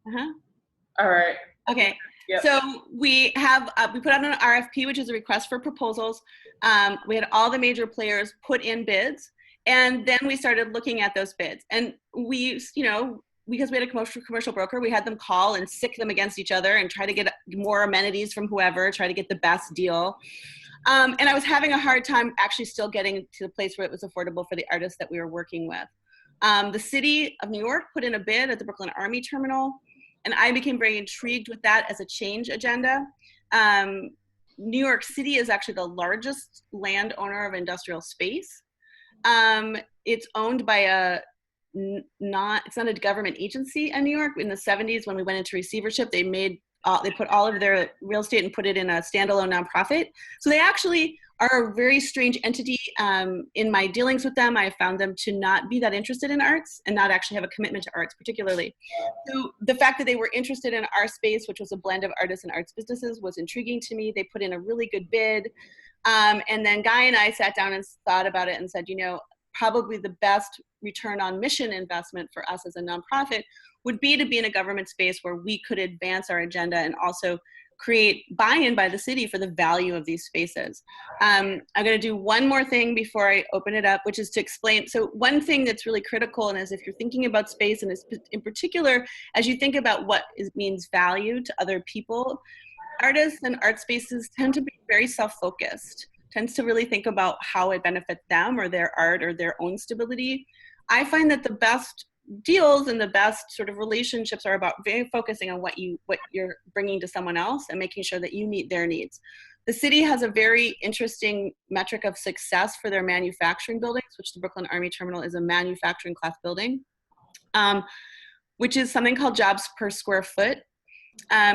Uh-huh. All right. Okay. Yep. So we have, we put out an RFP, which is a request for proposals. We had all the major players put in bids, and then we started looking at those bids. And we, you know, because we had a commercial broker, we had them call and sick them against each other and try to get more amenities from whoever, try to get the best deal. And I was having a hard time actually still getting to the place where it was affordable for the artists that we were working with. The city of New York put in a bid at the Brooklyn Army Terminal, and I became very intrigued with that as a change agenda. New York City is actually the largest landowner of industrial space. It's owned by it's not a government agency in New York. In the 70s, when we went into receivership, they put all of their real estate and put it in a standalone nonprofit. So they actually are a very strange entity. In my dealings with them, I found them to not be that interested in arts and not actually have a commitment to arts particularly. So the fact that they were interested in our space, which was a blend of artists and arts businesses, was intriguing to me. They put in a really good bid. And then Guy and I sat down and thought about it and said, you know, probably the best return on mission investment for us as a nonprofit would be to be in a government space where we could advance our agenda and also create buy-in by the city for the value of these spaces. I'm going to do one more thing before I open it up, which is to explain. So one thing that's really critical, and is if you're thinking about space, and in particular, as you think about what means value to other people, artists and art spaces tend to be very self-focused, tends to really think about how it benefits them or their art or their own stability. I find that the best deals and the best sort of relationships are about very focusing on what you're bringing to someone else and making sure that you meet their needs. The city has a very interesting metric of success for their manufacturing buildings, which the Brooklyn Army Terminal is a manufacturing class building, which is something called jobs per square foot.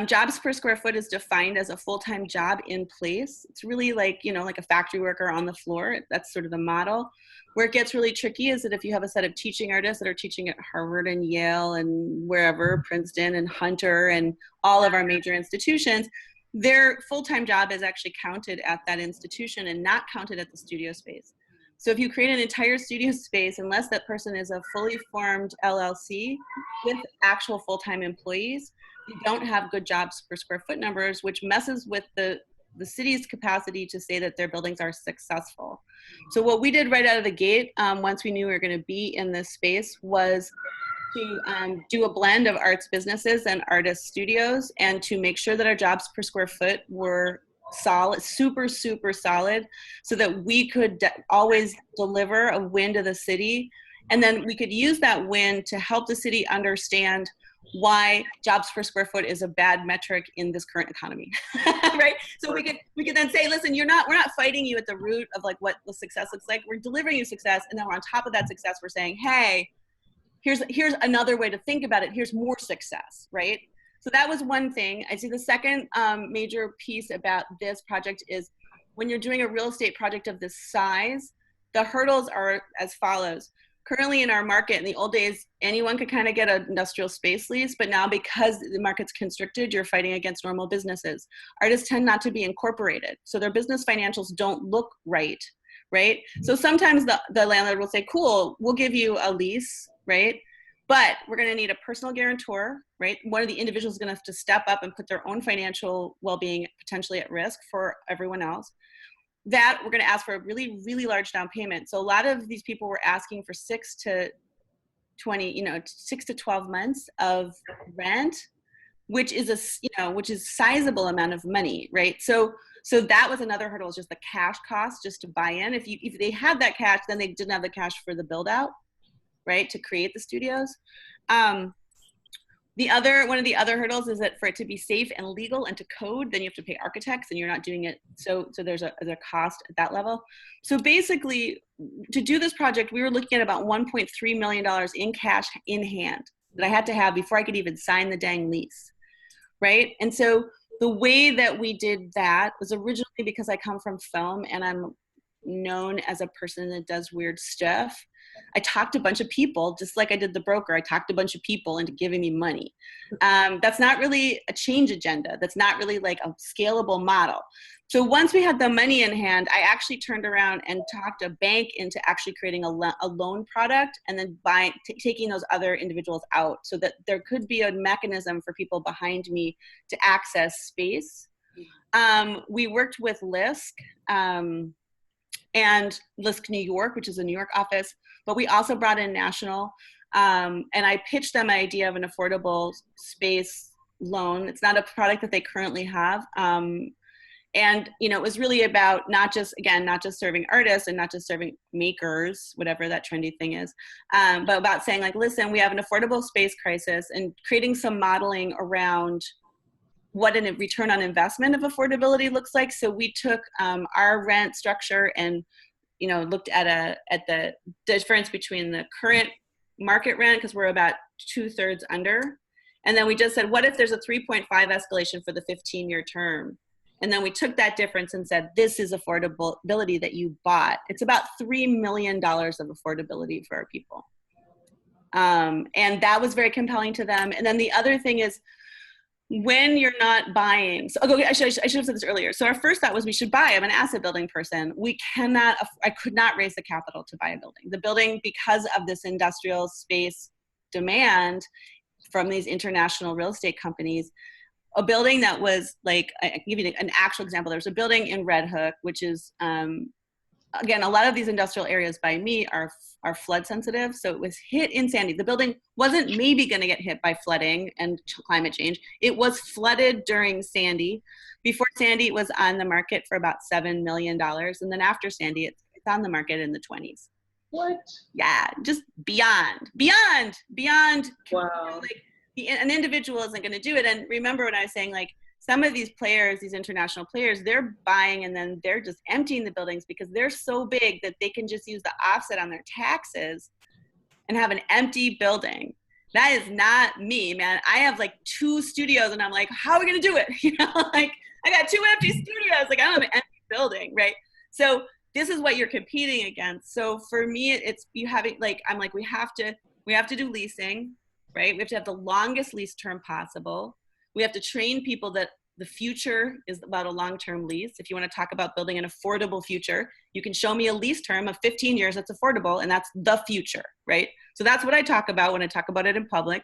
Jobs per square foot is defined as a full-time job in place. It's really like, you know, like a factory worker on the floor. That's sort of the model. Where it gets really tricky is that if you have a set of teaching artists that are teaching at Harvard and Yale and wherever, Princeton and Hunter and all of our major institutions, their full-time job is actually counted at that institution and not counted at the studio space. So if you create an entire studio space, unless that person is a fully formed LLC with actual full-time employees, you don't have good jobs per square foot numbers, which messes with the city's capacity to say that their buildings are successful. So what we did right out of the gate, once we knew we were going to be in this space, was to do a blend of arts businesses and artist studios, and to make sure that our jobs per square foot were solid, super solid, so that we could always deliver a win to the city. And then we could use that win to help the city understand why jobs per square foot is a bad metric in this current economy, right? So we could then say, listen, we're not fighting you at the root of like what the success looks like. We're delivering you success, and then we're on top of that success, we're saying, hey, here's another way to think about it. Here's more success, right? So that was one thing. I see the second major piece about this project is when you're doing a real estate project of this size, the hurdles are as follows. Currently in our market, in the old days, anyone could kind of get an industrial space lease, but now because the market's constricted, you're fighting against normal businesses. Artists tend not to be incorporated, so their business financials don't look right, right? So sometimes the landlord will say, cool, we'll give you a lease, right? But we're gonna need a personal guarantor, right? One of the individuals is gonna have to step up and put their own financial well-being potentially at risk for everyone else. That we're going to ask for a really, really large down payment. So a lot of these people were asking for 6 to 12 months of rent, which is which is sizable amount of money, right? So that was another hurdle, is just the cash cost just to buy in. If they had that cash, then they didn't have the cash for the build out, right? To create the studios. One of the other hurdles is that for it to be safe and legal and to code, then you have to pay architects, and you're not doing it. So there's a cost at that level. So basically, to do this project, we were looking at about $1.3 million in cash in hand that I had to have before I could even sign the dang lease, right? And so the way that we did that was originally because I come from film, and I'm known as a person that does weird stuff. I talked to a bunch of people, just like I did the broker. I talked to a bunch of people into giving me money. That's not really a change agenda. That's not really like a scalable model. So once we had the money in hand, I actually turned around and talked a bank into actually creating a loan product and then taking those other individuals out so that there could be a mechanism for people behind me to access space. We worked with LISC and LISC New York, which is a New York office, but we also brought in national, and I pitched them an idea of an affordable space loan. It's not a product that they currently have. And, you know, it was really about not just serving artists and not just serving makers, whatever that trendy thing is, but about saying like, listen, we have an affordable space crisis, and creating some modeling around what a return on investment of affordability looks like. So we took our rent structure and, you know, looked at the difference between the current market rent, because we're about 2/3 under. And then we just said, what if there's a 3.5 escalation for the 15-year term? And then we took that difference and said, this is affordability that you bought. It's about $3 million of affordability for our people. And that was very compelling to them. And then the other thing is, when you're not buying, so okay, I should have said this earlier. So our first thought was we should buy. I'm an asset building person. I could not raise the capital to buy a building. The building, because of this industrial space demand from these international real estate companies, a building that was like, I can give you an actual example. There's a building in Red Hook, which is, again, a lot of these industrial areas by me are flood sensitive. So it was hit in Sandy. The building wasn't maybe going to get hit by flooding and climate change. It was flooded during Sandy. Before Sandy, it was on the market for about $7 million. And then after Sandy, it's on the market in the 20s. What? Yeah, just beyond. Wow. Like, an individual isn't going to do it. And remember when I was saying, like, some of these players, these international players, they're buying and then they're just emptying the buildings because they're so big that they can just use the offset on their taxes and have an empty building. That is not me, man. I have like 2 studios and I'm like, how are we going to do it? You know, like, I got 2 empty studios. Like, I don't have an empty building, right? So this is what you're competing against. So for me, it's you having like, I'm like, we have to do leasing, right? We have to have the longest lease term possible. We have to train people that the future is about a long-term lease. If you want to talk about building an affordable future, you can show me a lease term of 15 years that's affordable, and that's the future, right? So that's what I talk about when I talk about it in public.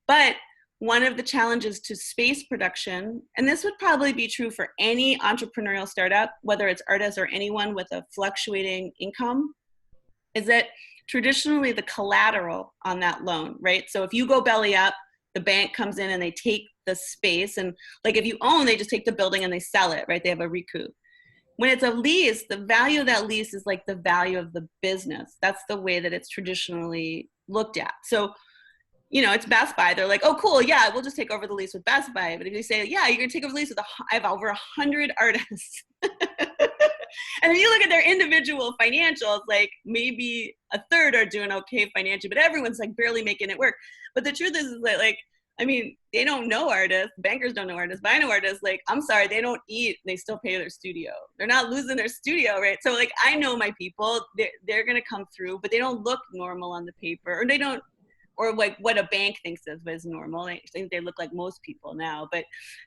But one of the challenges to space production, and this would probably be true for any entrepreneurial startup, whether it's artists or anyone with a fluctuating income, is that traditionally the collateral on that loan, right? So if you go belly up, the bank comes in and they take the space, and like if you own, they just take the building and they sell it, right? They have a recoup. When it's a lease, the value of that lease is like the value of the business. That's the way that it's traditionally looked at. So, you know, it's Best Buy. They're like, oh, cool, yeah, we'll just take over the lease with Best Buy. But if you say, yeah, you're gonna take over the lease with I have over 100 artists. And if you look at their individual financials, like maybe a third are doing okay financially, but everyone's like barely making it work. But the truth is that, like, I mean, they don't know artists. Bankers don't know artists, but I know artists. Like, I'm sorry, they don't eat. They still pay their studio. They're not losing their studio, right? So, like, I know my people. They're gonna come through, but they don't look normal on the paper, or they don't, or like what a bank thinks of as normal. I think they look like most people now. But,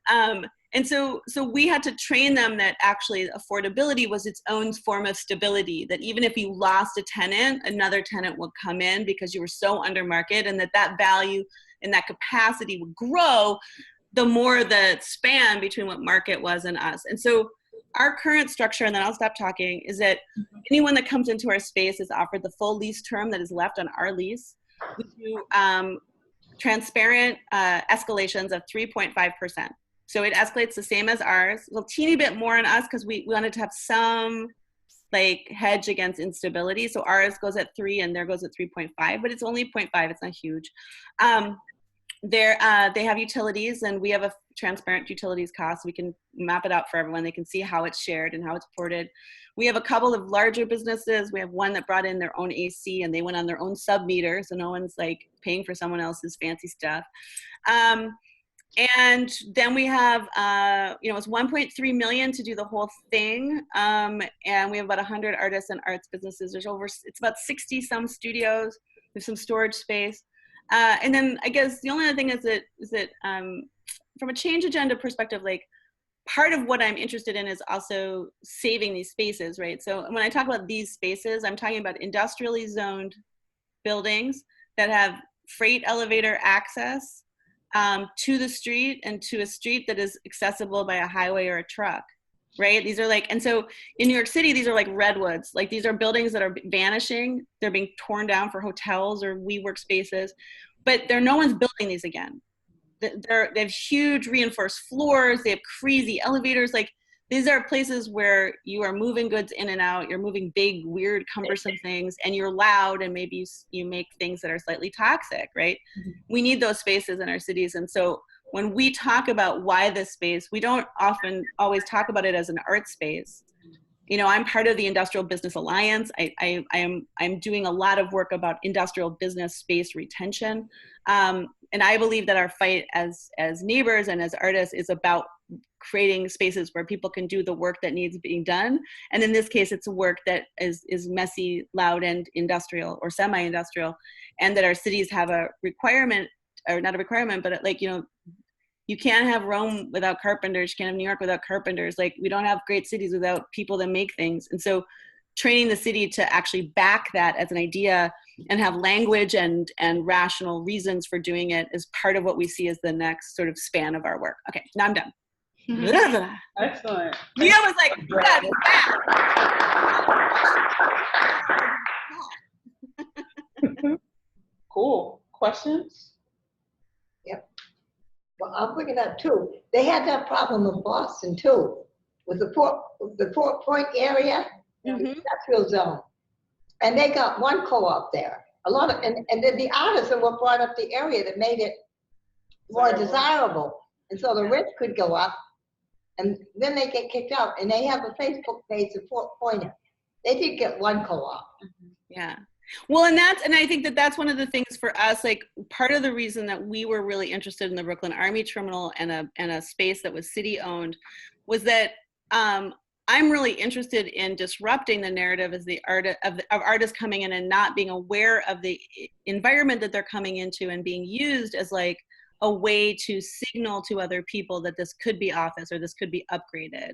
and so we had to train them that actually affordability was its own form of stability. That even if you lost a tenant, another tenant would come in because you were so under market, and that value and that capacity would grow the more the span between what market was and us. And so our current structure, and then I'll stop talking, is that anyone that comes into our space is offered the full lease term that is left on our lease. We do transparent escalations of 3.5%. So it escalates the same as ours, a little teeny bit more on us because we wanted to have some like hedge against instability. So ours goes at 3 and there goes at 3.5, but it's only 0.5. It's not huge. They have utilities, and we have a transparent utilities cost. We can map it out for everyone. They can see how it's shared and how it's ported. We have a couple of larger businesses. We have one that brought in their own AC, and they went on their own sub meter, so no one's like paying for someone else's fancy stuff. And then we have, it's 1.3 million to do the whole thing. And we have about 100 artists and arts businesses. It's about 60 some studios. There's some storage space. And then I guess the only other thing is that from a change agenda perspective, like part of what I'm interested in is also saving these spaces, right? So when I talk about these spaces, I'm talking about industrially zoned buildings that have freight elevator access to the street and to a street that is accessible by a highway or a truck, right? These are like, and so in New York City, these are like redwoods. Like these are buildings that are vanishing. They're being torn down for hotels or WeWork spaces, but no one's building these again. They have huge reinforced floors. They have crazy elevators. Like these are places where you are moving goods in and out. You're moving big, weird, cumbersome things, and you're loud, and maybe you make things that are slightly toxic, right? Mm-hmm. We need those spaces in our cities. And so when we talk about why this space, we don't often always talk about it as an art space. You know, I'm part of the Industrial Business Alliance. I'm doing a lot of work about industrial business space retention. And I believe that our fight as neighbors and as artists is about creating spaces where people can do the work that needs being done. And in this case, it's a work that is messy, loud, and industrial or semi-industrial. And that our cities have a requirement, or not a requirement, but like, you know, you can't have Rome without carpenters. You can't have New York without carpenters. Like we don't have great cities without people that make things. And so training the city to actually back that as an idea and have language and rational reasons for doing it is part of what we see as the next sort of span of our work. Okay, now I'm done. Excellent. Mia was like, that is bad. Cool. Questions? Yep. Well, I'll bring it up too. They had that problem in Boston too, with the Port Point area, the industrial zone. And they got one co-op there. A lot of, and then the artists are what brought up the area that made it more desirable. And so the rent could go up, and then they get kicked out. And they have a Facebook page, the Port Pointer. They did get one co-op. Yeah. Well, and I think that's one of the things for us, like part of the reason that we were really interested in the Brooklyn Army Terminal and a space that was city owned was that I'm really interested in disrupting the narrative as of artists coming in and not being aware of the environment that they're coming into and being used as like a way to signal to other people that this could be office or this could be upgraded.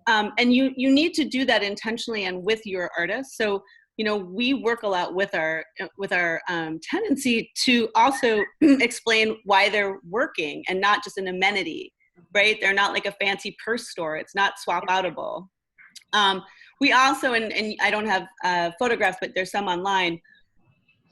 Right. And you need to do that intentionally and with your artists. So, you know, we work a lot with our tendency to also explain why they're working and not just an amenity, right? They're not like a fancy purse store. It's not swap outable. We also, and I don't have photographs, but there's some online.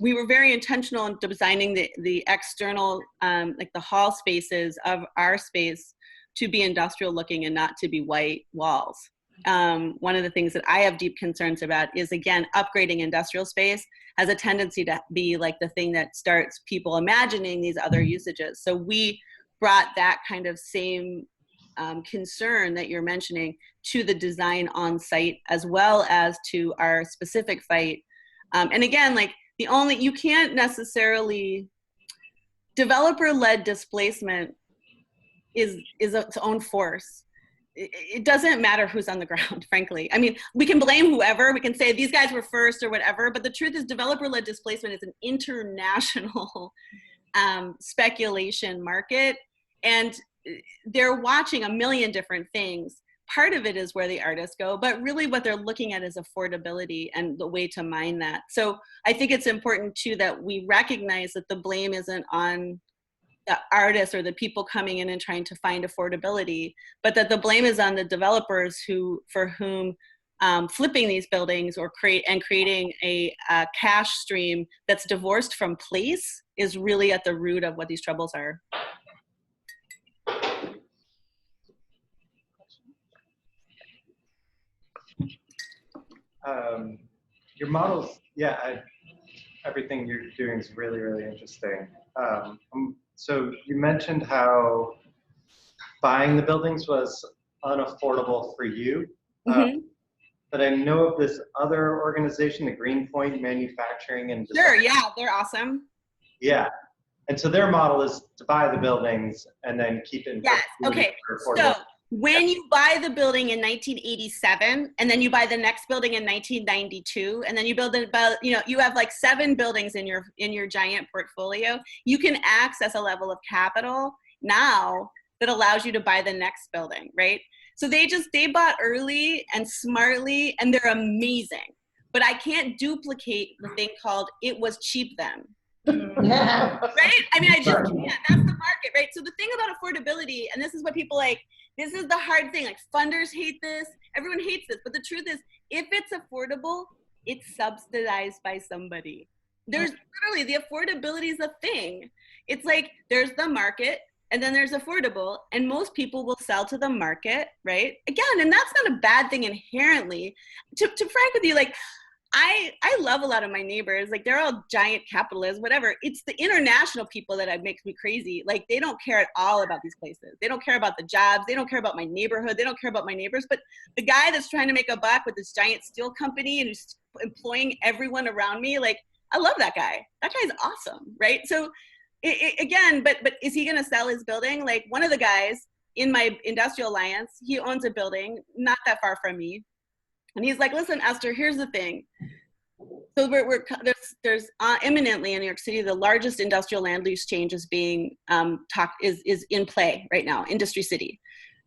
We were very intentional in designing the external, like the hall spaces of our space to be industrial looking and not to be white walls. One of the things that I have deep concerns about is, again, upgrading industrial space has a tendency to be like the thing that starts people imagining these other usages. So we brought that kind of same concern that you're mentioning to the design on site, as well as to our specific fight. And again, like you can't necessarily, developer-led displacement is its own force. It doesn't matter who's on the ground, frankly. I mean, we can blame whoever, we can say these guys were first or whatever, but the truth is developer-led displacement is an international speculation market, and they're watching a million different things. Part of it is where the artists go, but really what they're looking at is affordability and the way to mine that. So I think it's important too that we recognize that the blame isn't on the artists or the people coming in and trying to find affordability, but that the blame is on the developers for whom flipping these buildings or creating a cash stream that's divorced from place is really at the root of what these troubles are. Your models, everything you're doing is really, really interesting. So you mentioned how buying the buildings was unaffordable for you, but I know of this other organization, the Greenpoint Manufacturing and Design. Sure, yeah, they're awesome. Yeah, And so their model is to buy the buildings and then keep it in Yes. perpetuity Okay. for So affordable. when you buy the building in 1987, and then you buy the next building in 1992, and then you build about, you have like 7 buildings in your giant portfolio, you can access a level of capital now that allows you to buy the next building, right? So they bought early and smartly, and they're amazing. But I can't duplicate the thing called it was cheap then. Right? I mean, I just can't. That's the market, right? So the thing about affordability, and this is what people like, this is the hard thing. Like funders hate this. Everyone hates this. But the truth is, if it's affordable, it's subsidized by somebody. There's literally, the affordability is a thing. It's like there's the market, and then there's affordable, and most people will sell to the market, right? Again, and that's not a bad thing inherently. To frank with you, like, I love a lot of my neighbors. Like, they're all giant capitalists, whatever. It's the international people that makes me crazy. Like, they don't care at all about these places. They don't care about the jobs. They don't care about my neighborhood. They don't care about my neighbors. But the guy that's trying to make a buck with this giant steel company and who's employing everyone around me, like, I love that guy. That guy's awesome, right? So again, but is he going to sell his building? Like, one of the guys in my industrial alliance, he owns a building not that far from me. And he's like, listen, Esther, here's the thing. So there's imminently in New York City, the largest industrial land use change is being is in play right now, Industry City.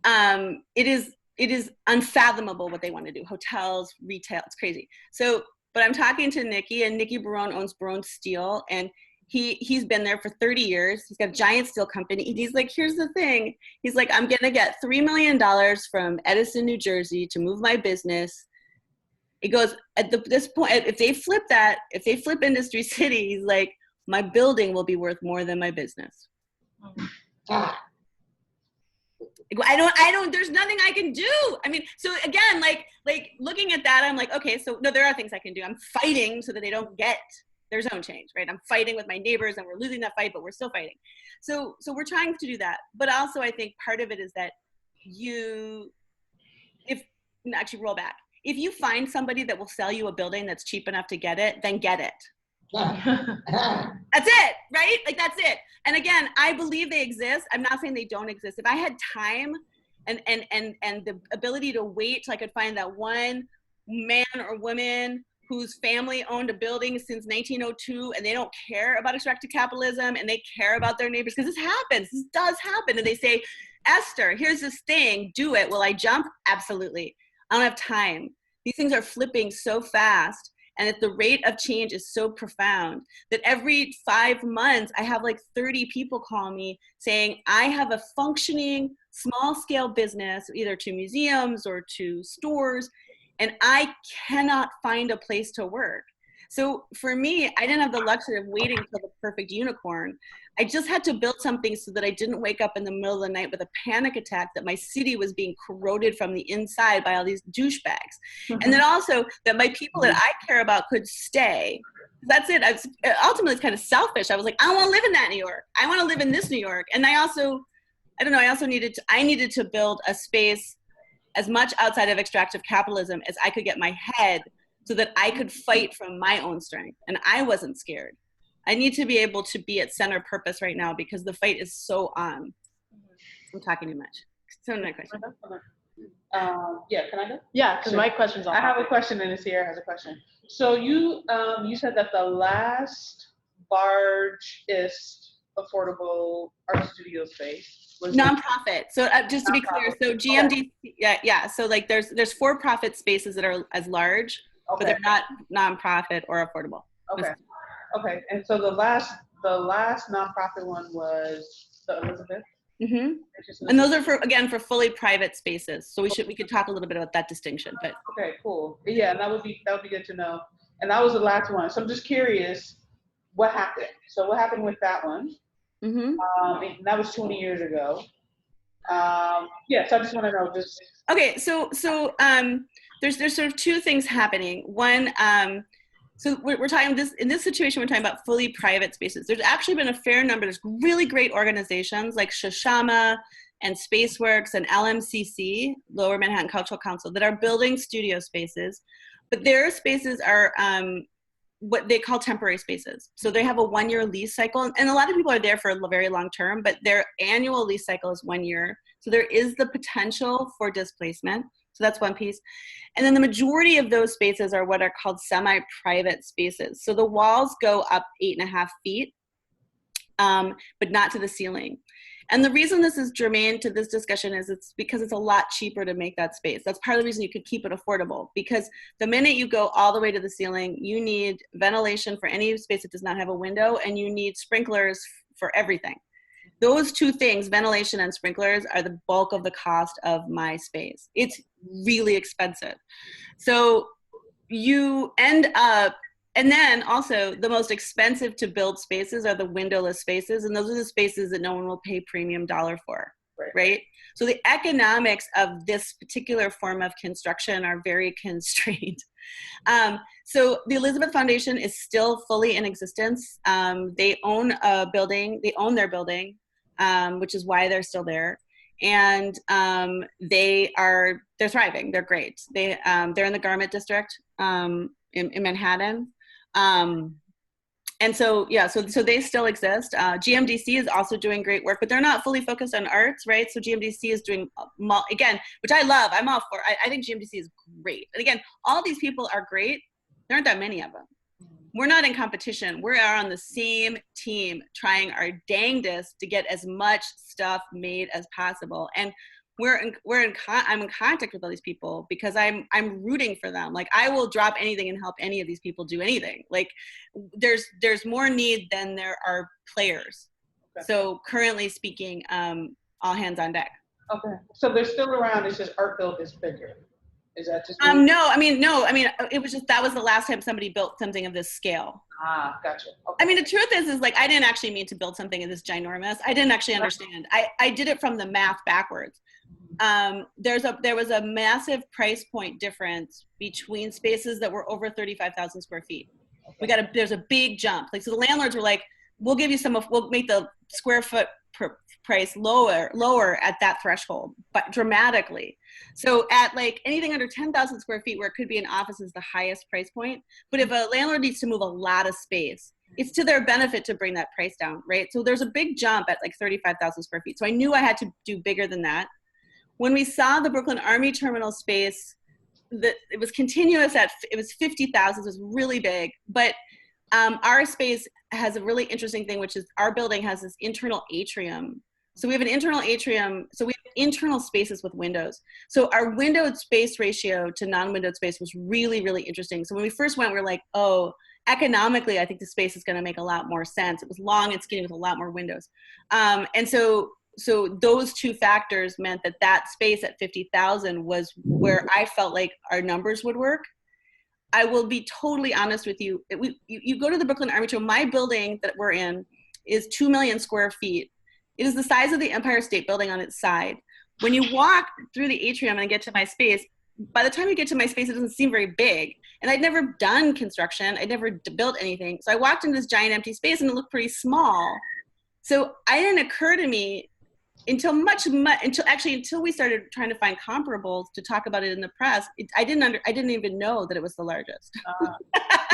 It is unfathomable what they want to do. Hotels, retail, it's crazy. So, but I'm talking to Nikki, and Nikki Barone owns Barone Steel, and he's been there for 30 years. He's got a giant steel company. He's like, here's the thing. He's like, I'm gonna get $3 million from Edison, New Jersey to move my business. It goes, this point, if they flip Industry City, he's like, my building will be worth more than my business. Ah, I don't, there's nothing I can do. I mean, so again, like looking at that, I'm like, okay, so no, there are things I can do. I'm fighting so that they don't get their zone change, right? I'm fighting with my neighbors, and we're losing that fight, but we're still fighting. So we're trying to do that. But also I think part of it is that roll back. If you find somebody that will sell you a building that's cheap enough to get it, then get it. ah, That's it, right? Like, that's it. And again, I believe they exist. I'm not saying they don't exist. If I had time and the ability to wait till I could find that one man or woman whose family owned a building since 1902, and they don't care about extractive capitalism, and they care about their neighbors, because this does happen. And they say, Esther, here's this thing, do it. Will I jump? Absolutely. I don't have time. These things are flipping so fast, and at the rate of change is so profound that every 5 months I have like 30 people call me saying, I have a functioning small scale business, either to museums or to stores, and I cannot find a place to work. So for me, I didn't have the luxury of waiting for the perfect unicorn. I just had to build something so that I didn't wake up in the middle of the night with a panic attack that my city was being corroded from the inside by all these douchebags. And then also that my people that I care about could stay. That's it. Ultimately, it's kind of selfish. I was like, I don't want to live in that New York. I want to live in this New York. And I needed to build a space as much outside of extractive capitalism as I could get my head, so that I could fight from my own strength. And I wasn't scared. I need to be able to be at center purpose right now, because the fight is so on. I'm talking too much. So my question. Yeah, can I go? Yeah, because my question's on. I have a question, and Sierra has a question. So you said that the last largest affordable art studio space was Nonprofit. So just to be clear, so GMD, yeah. So like there's for-profit spaces that are as large, but they're not nonprofit or affordable. Okay. And so the last nonprofit one was the Elizabeth. Mm-hmm. And those are for fully private spaces. So we could talk a little bit about that distinction. But okay, cool. Yeah, and that would be good to know. And that was the last one. So I'm just curious, what happened? So what happened with that one? Mm-hmm. And that was 20 years ago. Yeah. So I just want to know just. Okay. So there's sort of two things happening. One, so we're talking in this situation, we're talking about fully private spaces. There's actually been a fair number. There's really great organizations like Shoshama and Spaceworks and LMCC, Lower Manhattan Cultural Council, that are building studio spaces, but their spaces are what they call temporary spaces. So they have a 1-year lease cycle, and a lot of people are there for a very long term, but their annual lease cycle is 1 year. So there is the potential for displacement. So that's one piece. And then the majority of those spaces are what are called semi-private spaces. So the walls go up 8.5 feet, but not to the ceiling. And the reason this is germane to this discussion is it's because it's a lot cheaper to make that space. That's part of the reason you could keep it affordable, because the minute you go all the way to the ceiling, you need ventilation for any space that does not have a window, and you need sprinklers for everything. Those two things, ventilation and sprinklers, are the bulk of the cost of my space. It's really expensive. So you end up, and then also the most expensive to build spaces are the windowless spaces. And those are the spaces that no one will pay premium dollar for, right? So the economics of this particular form of construction are very constrained. So the Elizabeth Foundation is still fully in existence. They own a building, they own their building, which is why they're still there. And they're thriving, they're great. They're in the garment district in Manhattan. And so, yeah, so they still exist. GMDC is also doing great work, but they're not fully focused on arts, right? So GMDC is doing, again, which I love, I'm all for. I think GMDC is great. And again, all these people are great. There aren't that many of them. We're not in competition. We are on the same team trying our dangdest to get as much stuff made as possible. And I'm in contact with all these people because I'm rooting for them. Like, I will drop anything and help any of these people do anything. Like, there's more need than there are players. Okay. So currently speaking, all hands on deck. Okay. So they're still around. It's just Artbuild is bigger. Is that just? No. I mean, it was just, that was the last time somebody built something of this scale. Ah, gotcha. Okay. I mean, the truth is like, I didn't actually mean to build something of this ginormous. I didn't actually understand. I did it from the math backwards. There was a massive price point difference between spaces that were over 35,000 square feet. Okay. There's a big jump. Like, so the landlords were like, we'll make the square foot price lower at that threshold, but dramatically. So at like anything under 10,000 square feet where it could be an office is the highest price point. But if a landlord needs to move a lot of space, it's to their benefit to bring that price down, right? So there's a big jump at like 35,000 square feet. So I knew I had to do bigger than that. When we saw the Brooklyn Army Terminal space, it was continuous it was 50,000, it was really big. But our space has a really interesting thing, which is our building has this internal atrium. So we have an internal atrium, so we have internal spaces with windows. So our windowed space ratio to non-windowed space was really, really interesting. So when we first went, we were like, oh, economically, I think the space is gonna make a lot more sense. It was long and skinny with a lot more windows. And so those two factors meant that space at 50,000 was where I felt like our numbers would work. I will be totally honest with you. You go to the Brooklyn Army Terminal, my building that we're in is 2 million square feet. It is the size of the Empire State Building on its side. When you walk through the atrium and get to my space, by the time you get to my space, it doesn't seem very big. And I'd never done construction. I'd never built anything. So I walked into this giant empty space and it looked pretty small. So it didn't occur to me until we started trying to find comparables to talk about it in the press. I didn't even know that it was the largest. I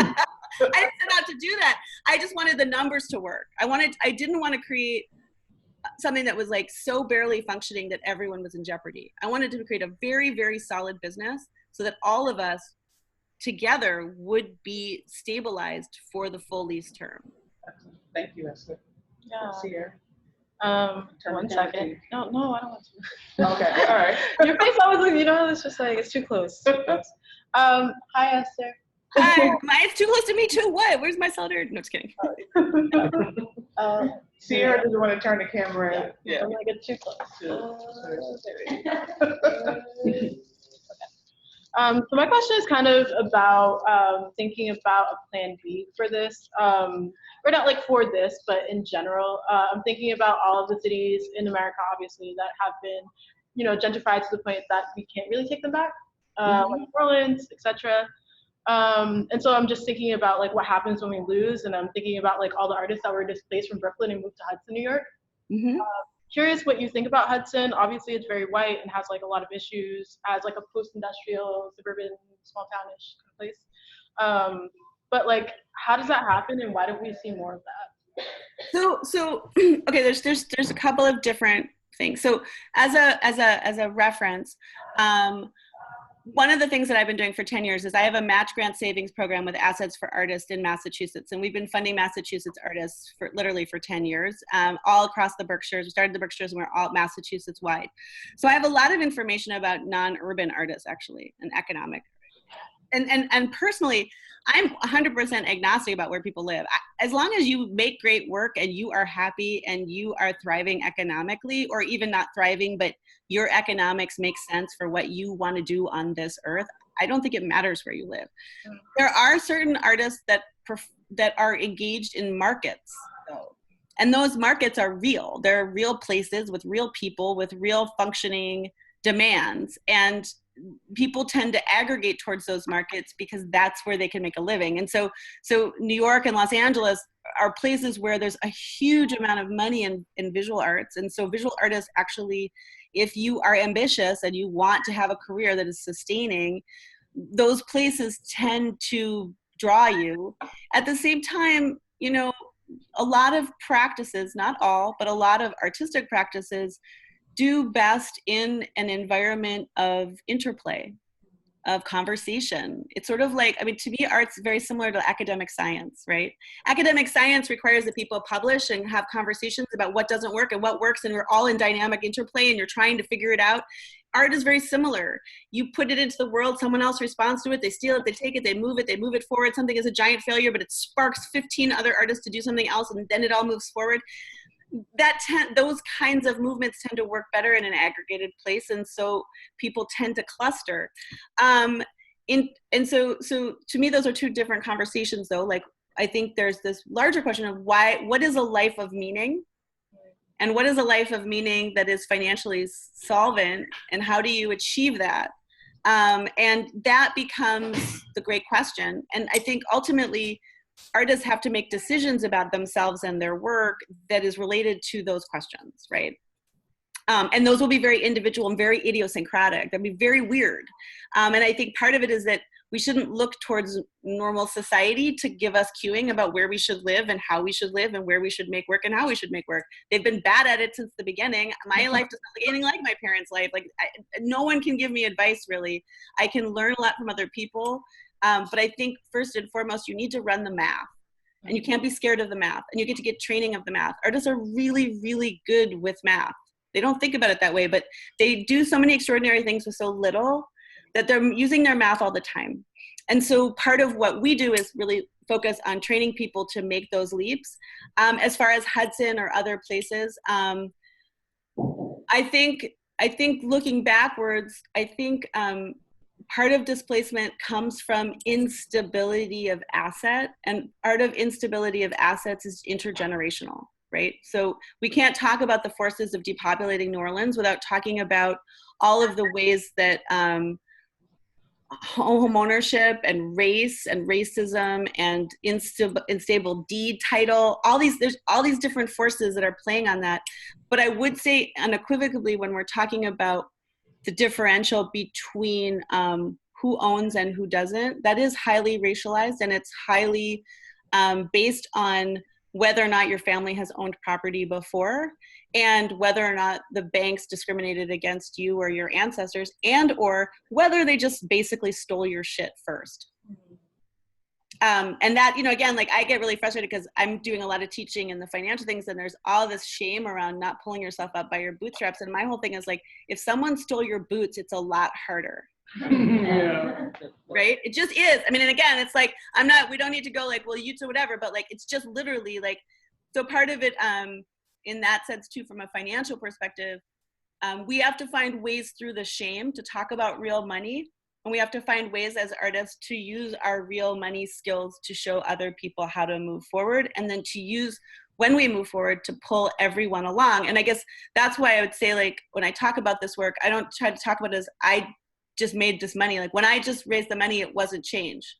didn't set out to do that. I just wanted the numbers to work. I didn't want to create something that was like so barely functioning that everyone was in jeopardy. I wanted to create a very, very solid business so that all of us together would be stabilized for the full lease term. Thank you, Esther. Yeah. See her. 1 second. No, I don't want to. Okay, all right. Your face always looks, it's just like, it's too close. Hi, Esther. Hi, it's too close to me too. What? Where's my solidarity? No, just kidding. Sierra doesn't want to turn the camera. Yeah. I'm gonna get too close. So my question is kind of about thinking about a plan B for this, or not like for this, but in general. I'm thinking about all of the cities in America, obviously, that have been, gentrified to the point that we can't really take them back, like New Orleans, etc. And so I'm just thinking about like what happens when we lose, and I'm thinking about like all the artists that were displaced from Brooklyn and moved to Hudson, New York. Curious what you think about Hudson. Obviously, it's very white and has like a lot of issues as like a post-industrial, suburban, small townish kind of place. but like, how does that happen, and why don't we see more of that? So okay, there's a couple of different things. So as a reference, one of the things that I've been doing for 10 years is I have a match grant savings program with Assets for Artists in Massachusetts. And we've been funding Massachusetts artists for literally for 10 years, all across the Berkshires. We started the Berkshires and we're all Massachusetts wide. So I have a lot of information about non-urban artists actually, and economic. And personally, I'm 100% agnostic about where people live. As long as you make great work and you are happy and you are thriving economically, or even not thriving, but your economics make sense for what you want to do on this earth, I don't think it matters where you live. There are certain artists that are engaged in markets, though. And those markets are real. They're real places with real people, with real functioning demands. And people tend to aggregate towards those markets because that's where they can make a living. And so New York and Los Angeles are places where there's a huge amount of money in visual arts. And so visual artists actually, if you are ambitious and you want to have a career that is sustaining, those places tend to draw you. At the same time, you know, a lot of practices, not all, but a lot of artistic practices do best in an environment of interplay, of conversation. It's sort of like, I mean, to me, art's very similar to academic science, right? Academic science requires that people publish and have conversations about what doesn't work and what works, and we're all in dynamic interplay and you're trying to figure it out. Art is very similar. You put it into the world, someone else responds to it, they steal it, they take it, they move it forward. Something is a giant failure, but it sparks 15 other artists to do something else, and then it all moves forward. Those kinds of movements tend to work better in an aggregated place, and so people tend to cluster. And so to me, those are two different conversations, though. Like, I think there's this larger question of what is a life of meaning, and what is a life of meaning that is financially solvent, and how do you achieve that? And that becomes the great question. And I think ultimately, artists have to make decisions about themselves and their work that is related to those questions, right? And those will be very individual and very idiosyncratic. They'll be very weird. And I think part of it is that we shouldn't look towards normal society to give us cueing about where we should live and how we should live and where we should make work and how we should make work. They've been bad at it since the beginning. My life doesn't look anything like my parents' life. Like, no one can give me advice, really. I can learn a lot from other people. But I think first and foremost, you need to run the math, and you can't be scared of the math, and you get to get training of the math. Artists are really, really good with math. They don't think about it that way, but they do so many extraordinary things with so little that they're using their math all the time. And so part of what we do is really focus on training people to make those leaps. As far as Hudson or other places, I think looking backwards, I think part of displacement comes from instability of asset, and part of instability of assets is intergenerational, right? So we can't talk about the forces of depopulating New Orleans without talking about all of the ways that home ownership and race and racism and unstable deed title, there's all these different forces that are playing on that. But I would say unequivocally, when we're talking about the differential between who owns and who doesn't, that is highly racialized, and it's highly based on whether or not your family has owned property before, and whether or not the banks discriminated against you or your ancestors, and or whether they just basically stole your shit first. And that, you know, again, like, I get really frustrated because I'm doing a lot of teaching in the financial things, and there's all this shame around not pulling yourself up by your bootstraps. And my whole thing is like, if someone stole your boots, it's a lot harder. Yeah. Right? It just is. I mean, and again, it's like, we don't need to go like, well, you to whatever, but like, it's just literally like, so part of it, in that sense too, from a financial perspective, we have to find ways through the shame to talk about real money. And we have to find ways as artists to use our real money skills to show other people how to move forward, and then to use, when we move forward, to pull everyone along. And I guess that's why I would say, like, when I talk about this work, I don't try to talk about it as I just made this money. Like, when I just raised the money, it wasn't change.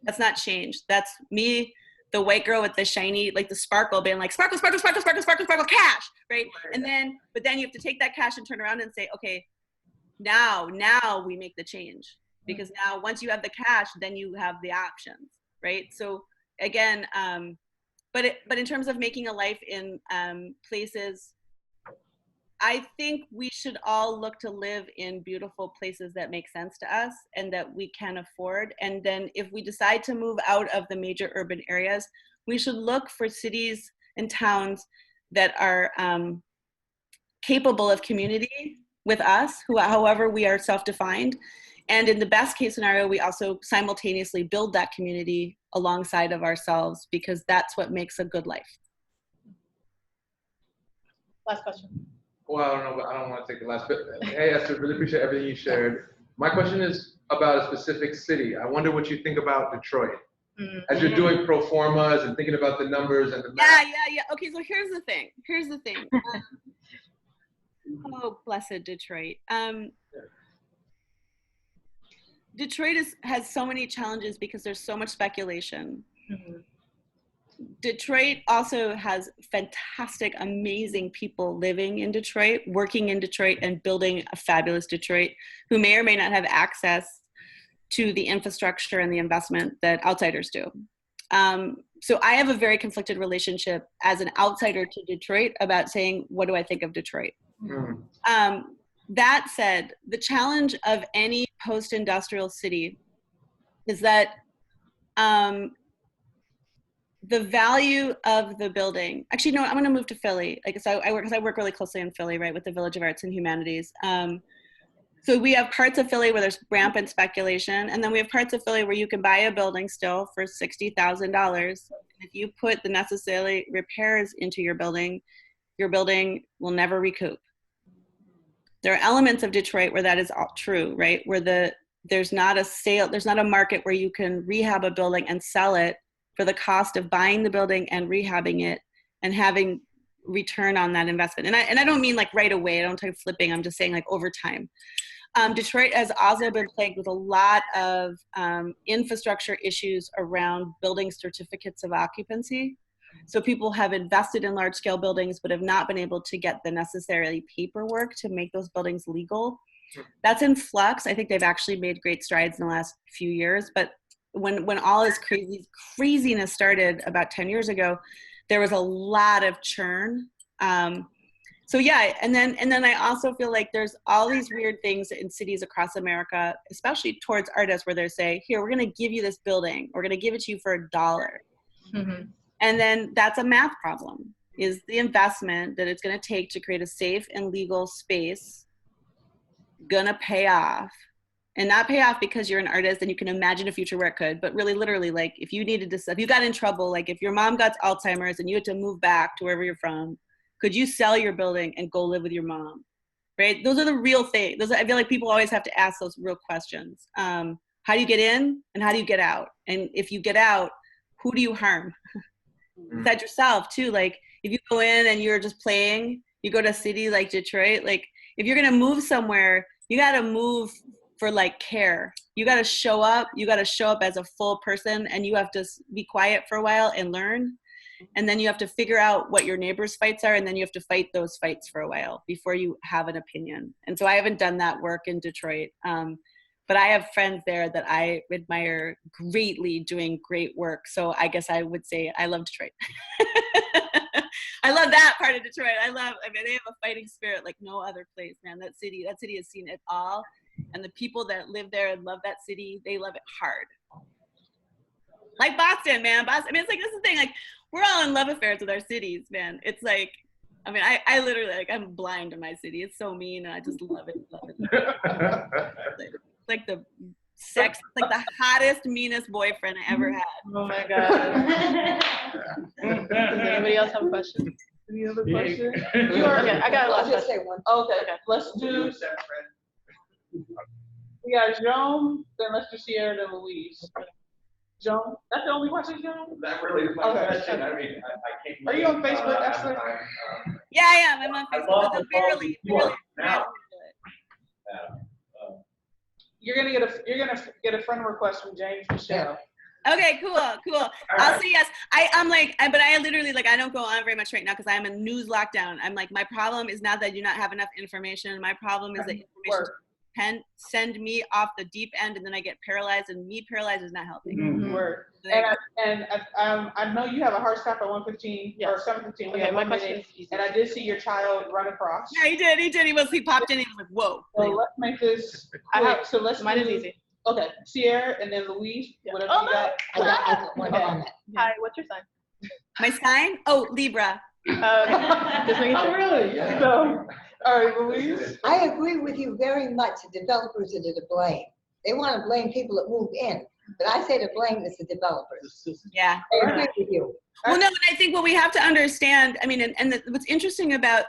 That's not change. That's me, the white girl with the shiny, like the sparkle, being like, sparkle, sparkle, sparkle, sparkle, sparkle, sparkle, cash, right? And then, but then you have to take that cash and turn around and say, okay, now we make the change. Because now once you have the cash, then you have the options. right? So again, but in terms of making a life in places, I think we should all look to live in beautiful places that make sense to us and that we can afford. And then if we decide to move out of the major urban areas, we should look for cities and towns that are capable of community with us, however we are self-defined. And in the best case scenario, we also simultaneously build that community alongside of ourselves, because that's what makes a good life. Last question. Well, I don't know, but I don't want to take the last bit. Hey, Esther, really appreciate everything you shared. My question is about a specific city. I wonder what you think about Detroit. As you're doing pro formas and thinking about the numbers and the math. Yeah. Okay, so here's the thing. Oh, blessed Detroit. Detroit has so many challenges because there's so much speculation. Detroit also has fantastic, amazing people living in Detroit, working in Detroit, and building a fabulous Detroit, who may or may not have access to the infrastructure and the investment that outsiders do. So I have a very conflicted relationship as an outsider to Detroit about saying, what do I think of Detroit? That said, the challenge of any post-industrial city is that the value of the building. Actually, no, I'm going to move to Philly. Like, so I work really closely in Philly, right, with the Village of Arts and Humanities. So we have parts of Philly where there's rampant speculation, and then we have parts of Philly where you can buy a building still for $60,000. If you put the necessary repairs into your building will never recoup. There are elements of Detroit where that is all true, right? Where there's not a market where you can rehab a building and sell it for the cost of buying the building and rehabbing it and having return on that investment. And I don't mean like right away, I don't talk flipping, I'm just saying like over time. Detroit has also been plagued with a lot of infrastructure issues around building certificates of occupancy. So people have invested in large scale buildings, but have not been able to get the necessary paperwork to make those buildings legal. That's in flux. I think they've actually made great strides in the last few years, but when all this craziness started about 10 years ago, there was a lot of churn. So yeah, and then I also feel like there's all these weird things in cities across America, especially towards artists, where they say, here, we're gonna give you this building, we're gonna give it to you for $1. And then that's a math problem. Is the investment that it's gonna take to create a safe and legal space gonna pay off? And not pay off because you're an artist and you can imagine a future where it could, but really literally, like if you got in trouble, like if your mom got Alzheimer's and you had to move back to wherever you're from, could you sell your building and go live with your mom, right? Those are the real things. I feel like people always have to ask those real questions. How do you get in and how do you get out? And if you get out, who do you harm? Besides yourself too. Like if you go in and you're just playing, you go to a city like Detroit, like if you're gonna move somewhere, you gotta move for like care. You gotta show up as a full person, and you have to be quiet for a while and learn. And then you have to figure out what your neighbors' fights are, and then you have to fight those fights for a while before you have an opinion. And so I haven't done that work in Detroit, but I have friends there that I admire greatly doing great work. So I guess I would say I love Detroit. I love that part of Detroit. I mean, they have a fighting spirit like no other place, man. That city has seen it all. And the people that live there and love that city, they love it hard. Like Boston, man. Boston. I mean, it's like, this is the thing. Like, we're all in love affairs with our cities, man. It's like, I mean, I literally, like, I'm blind to my city. It's so mean, and I just love it. It's like the sex, like the hottest, meanest boyfriend I ever had. Oh my God. Does anybody else have a question? Any other question? Okay, I got a I'll last just question. say one. Okay, let's do. We got Joan, then let's do Sierra, then Louise. Joan, that's the only question, Joan? That really is my Okay. question. I mean, I can't. Are you on Facebook, Esther? Yeah, I am. I'm on I Facebook. love but the follow barely you are barely now. You're gonna get a friend request from James Michelle. Okay, cool. I'll say yes. But I literally, like, I don't go on very much right now because I'm in news lockdown. I'm like, my problem is not that I do not have enough information. My problem is that information send me off the deep end, and then I get paralyzed, and me paralyzed is not healthy. Word. There And I know you have a hard stop at 1:15 or 7:15. We Okay, have my 1 question minute, is easy. and I did see your child run across. Yeah, he did. He popped in. He was like, "Whoa!" So let's make this I quick. have- So let's Mine is do- easy. Okay, Sierra and then Louise. Yeah. Whatever Oh, you got. I got one Okay. comment. Hi, what's your sign? My sign? Oh, Libra. Just making sure. Really? Yeah. So, all right, Louise. I agree with you very much. The developers are to blame. They want to blame people that move in, but I say the blame is the developers. Yeah. I agree with you. Well, no, and I think what we have to understand, I mean, what's interesting about,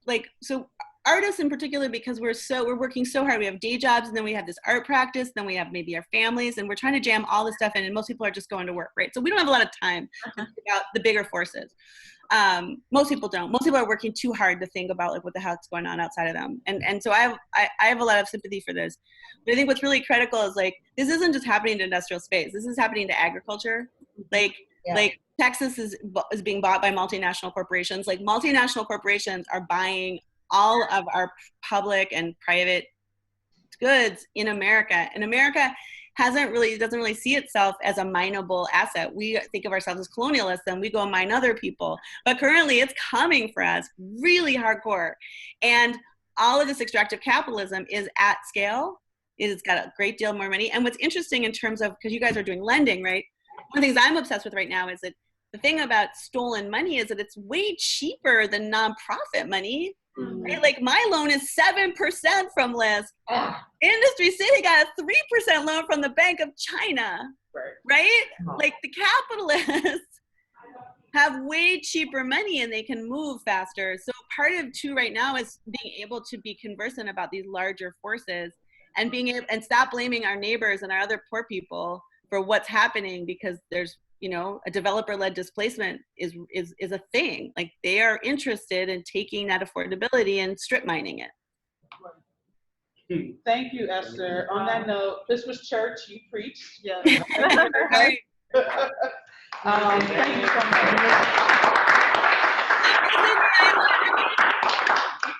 like, so artists in particular, because we're working so hard. We have day jobs, and then we have this art practice, then we have maybe our families, and we're trying to jam all this stuff in, and most people are just going to work, right? So we don't have a lot of time to think about the bigger forces. Most people don't. Most people are working too hard to think about like what the hell's going on outside of them. And so I have a lot of sympathy for this. But I think what's really critical is like, this isn't just happening to industrial space. This is happening to agriculture. Like Texas is being bought by multinational corporations. Like multinational corporations are buying all of our public and private goods in America. And America doesn't really see itself as a mineable asset. We think of ourselves as colonialists, and we go and mine other people. But currently it's coming for us really hardcore. And all of this extractive capitalism is at scale. It's got a great deal more money. And what's interesting in terms of, because you guys are doing lending, right? One of the things I'm obsessed with right now is that the thing about stolen money is that it's way cheaper than nonprofit money. Right? Like my loan is 7% from Liz. Industry City got a 3% loan from the Bank of China. Right? Like the capitalists have way cheaper money and they can move faster. So part of too right now is being able to be conversant about these larger forces and being able and stop blaming our neighbors and our other poor people for what's happening, because there's, you know, a developer-led displacement is a thing. Like they are interested in taking that affordability and strip mining it. Thank you, Esther. On that note, this was church. You preached. Yeah. Thank you so much.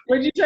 Would you say